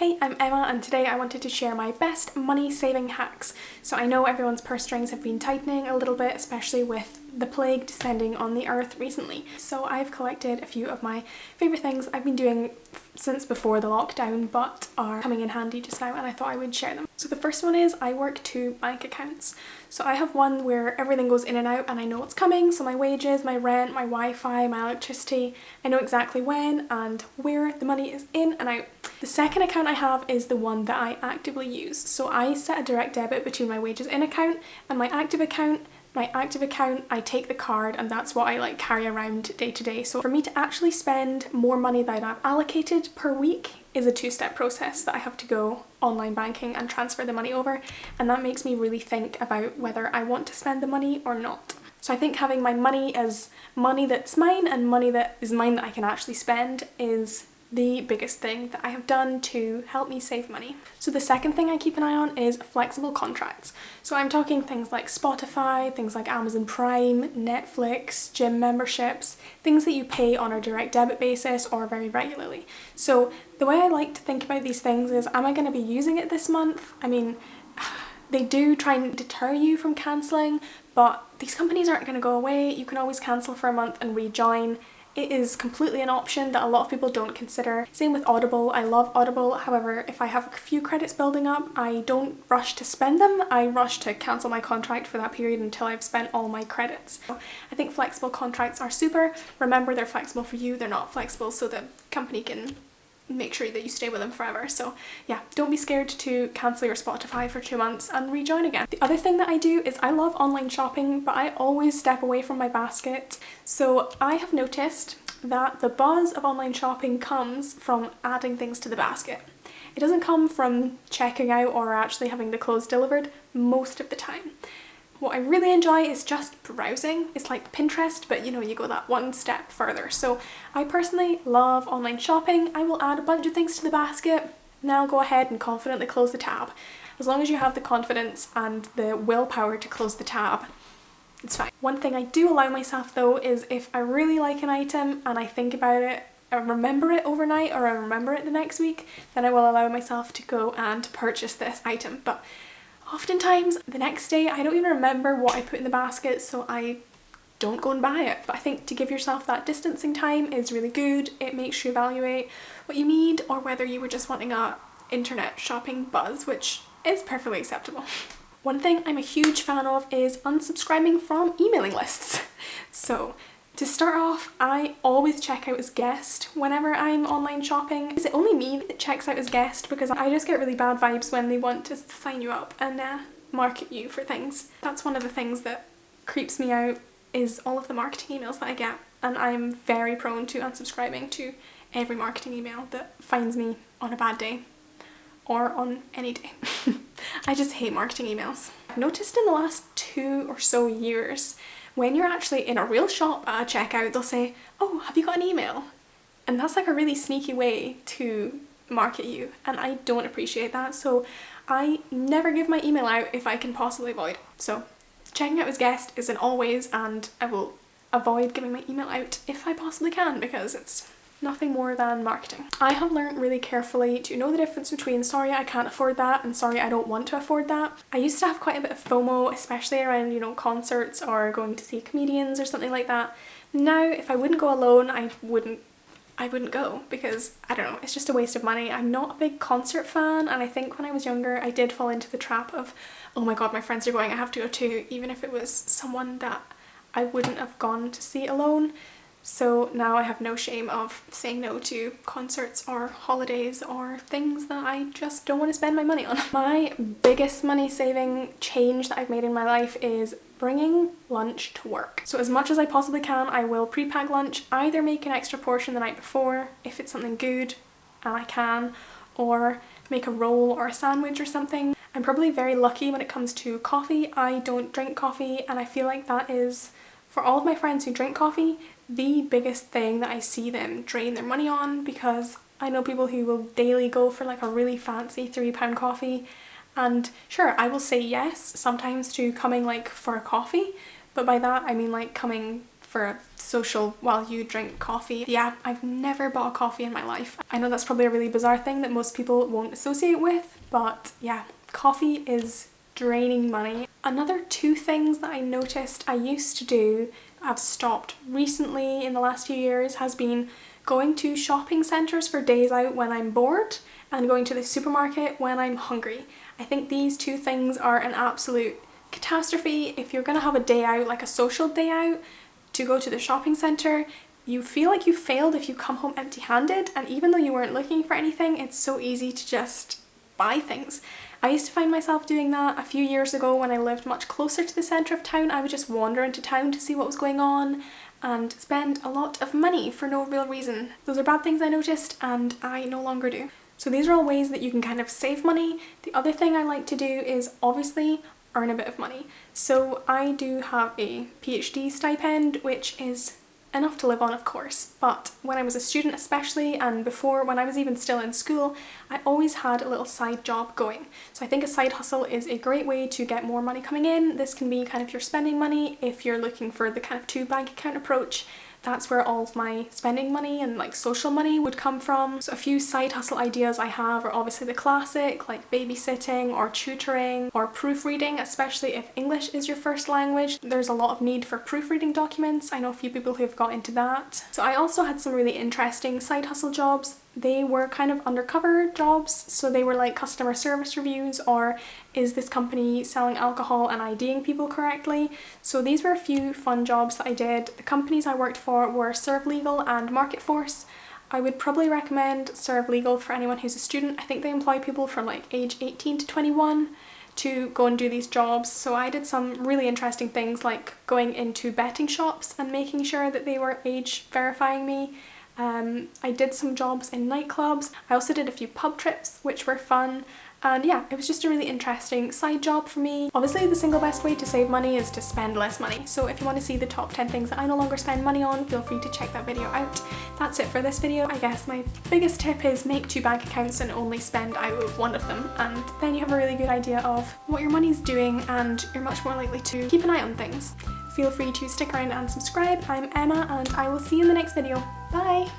Hey, I'm Emma and today I wanted to share my best money saving hacks. So I know everyone's purse strings have been tightening a little bit, especially with the plague descending on the earth recently. So I've collected a few of my favourite things I've been doing since before the lockdown but are coming in handy just now, and I thought I would share them. So the first one is I work 2 bank accounts. So I have one where everything goes in and out and I know what's coming, so my wages, my rent, my Wi-Fi, my electricity, I know exactly when and where the money is in and out. The second account I have is the one that I actively use. So I set a direct debit between my wages in account and my active account. My active account, I take the card and that's what I carry around day to day. So for me to actually spend more money that I've allocated per week is a 2-step process that I have to go online banking and transfer the money over, and that makes me really think about whether I want to spend the money or not. So I think having my money as money that's mine and money that is mine that I can actually spend is the biggest thing that I have done to help me save money. So the second thing I keep an eye on is flexible contracts. So I'm talking things like Spotify, things like Amazon Prime, Netflix, gym memberships, things that you pay on a direct debit basis or very regularly. So the way I like to think about these things is, am I going to be using it this month? I mean, they do try and deter you from cancelling, but these companies aren't going to go away. You can always cancel for a month and rejoin. It is completely an option that a lot of people don't consider. Same with Audible. I love Audible. However, if I have a few credits building up, I don't rush to spend them. I rush to cancel my contract for that period until I've spent all my credits. So I think flexible contracts are super. Remember, they're flexible for you. They're not flexible so the company can make sure that you stay with them forever. So yeah, don't be scared to cancel your Spotify for 2 months and rejoin again. The other thing that I do is I love online shopping, but I always step away from my basket. So I have noticed that the buzz of online shopping comes from adding things to the basket. It doesn't come from checking out or actually having the clothes delivered most of the time. What I really enjoy is just browsing. It's like Pinterest, but you go that one step further. So I personally love online shopping. I will add a bunch of things to the basket, now go ahead and confidently close the tab. As long as you have the confidence and the willpower to close the tab, it's fine. One thing I do allow myself though is if I really like an item and I think about it, I remember it overnight or I remember it the next week, then I will allow myself to go and purchase this item. But oftentimes the next day I don't even remember what I put in the basket, so I don't go and buy it. But I think to give yourself that distancing time is really good. It makes you evaluate what you need or whether you were just wanting a internet shopping buzz, which is perfectly acceptable. One thing I'm a huge fan of is unsubscribing from emailing lists. So to start off, I always check out as guest whenever I'm online shopping. Is it only me that checks out as guest? Because I just get really bad vibes when they want to sign you up and market you for things. That's one of the things that creeps me out, is all of the marketing emails that I get, and I'm very prone to unsubscribing to every marketing email that finds me on a bad day or on any day. I just hate marketing emails. I've noticed in the last 2 or so years, when you're actually in a real shop at a checkout, they'll say, "Oh, have you got an email?" And that's like a really sneaky way to market you, and I don't appreciate that. So I never give my email out if I can possibly avoid it. So checking out as guest is an always, and I will avoid giving my email out if I possibly can because it's nothing more than marketing. I have learned really carefully to know the difference between sorry I can't afford that and sorry I don't want to afford that. I used to have quite a bit of FOMO, especially around concerts or going to see comedians or something like that. Now if I wouldn't go alone, I wouldn't go because I don't know, it's just a waste of money. I'm not a big concert fan, and I think when I was younger I did fall into the trap of, oh my god, my friends are going, I have to go too, even if it was someone that I wouldn't have gone to see alone. So now I have no shame of saying no to concerts or holidays or things that I just don't want to spend my money on. My biggest money saving change that I've made in my life is bringing lunch to work. So as much as I possibly can, I will pre-pack lunch, either make an extra portion the night before if it's something good and I can, or make a roll or a sandwich or something. I'm probably very lucky when it comes to coffee. I don't drink coffee, and I feel like that is, for all of my friends who drink coffee, the biggest thing that I see them drain their money on, because I know people who will daily go for like a really fancy £3 coffee, and sure, I will say yes sometimes to coming like for a coffee, but by that I mean like coming for a social while you drink coffee. Yeah, I've never bought coffee in my life. I know that's probably a really bizarre thing that most people won't associate with, but yeah, coffee is draining money. Another two things that I noticed I used to do, I've stopped recently in the last few years, has been going to shopping centres for days out when I'm bored and going to the supermarket when I'm hungry. I think these two things are an absolute catastrophe. If you're gonna have a day out, like a social day out, to go to the shopping centre, you feel like you failed if you come home empty-handed, and even though you weren't looking for anything, it's so easy to just buy things. I used to find myself doing that a few years ago when I lived much closer to the centre of town. I would just wander into town to see what was going on and spend a lot of money for no real reason. Those are bad things I noticed and I no longer do. So these are all ways that you can kind of save money. The other thing I like to do is obviously earn a bit of money. So I do have a PhD stipend, which is enough to live on, of course, but when I was a student especially, and before when I was even still in school, I always had a little side job going. So I think a side hustle is a great way to get more money coming in. This can be kind of your spending money if you're looking for the kind of two bank account approach. That's where all of my spending money and like social money would come from. So a few side hustle ideas I have are obviously the classic, like babysitting or tutoring or proofreading, especially if English is your first language. There's a lot of need for proofreading documents. I know a few people who've got into that. So I also had some really interesting side hustle jobs. They were kind of undercover jobs, so they were like customer service reviews or is this company selling alcohol and IDing people correctly? So these were a few fun jobs that I did. The companies I worked for were Serve Legal and Market Force. I would probably recommend Serve Legal for anyone who's a student. I think they employ people from like age 18 to 21 to go and do these jobs. So I did some really interesting things like going into betting shops and making sure that they were age verifying me. I did some jobs in nightclubs. I also did a few pub trips, which were fun. And yeah, it was just a really interesting side job for me. Obviously, the single best way to save money is to spend less money. So if you want to see the top 10 things that I no longer spend money on, feel free to check that video out. That's it for this video. I guess my biggest tip is make two bank accounts and only spend out of one of them. And then you have a really good idea of what your money's doing and you're much more likely to keep an eye on things. Feel free to stick around and subscribe. I'm Emma and I will see you in the next video. Bye!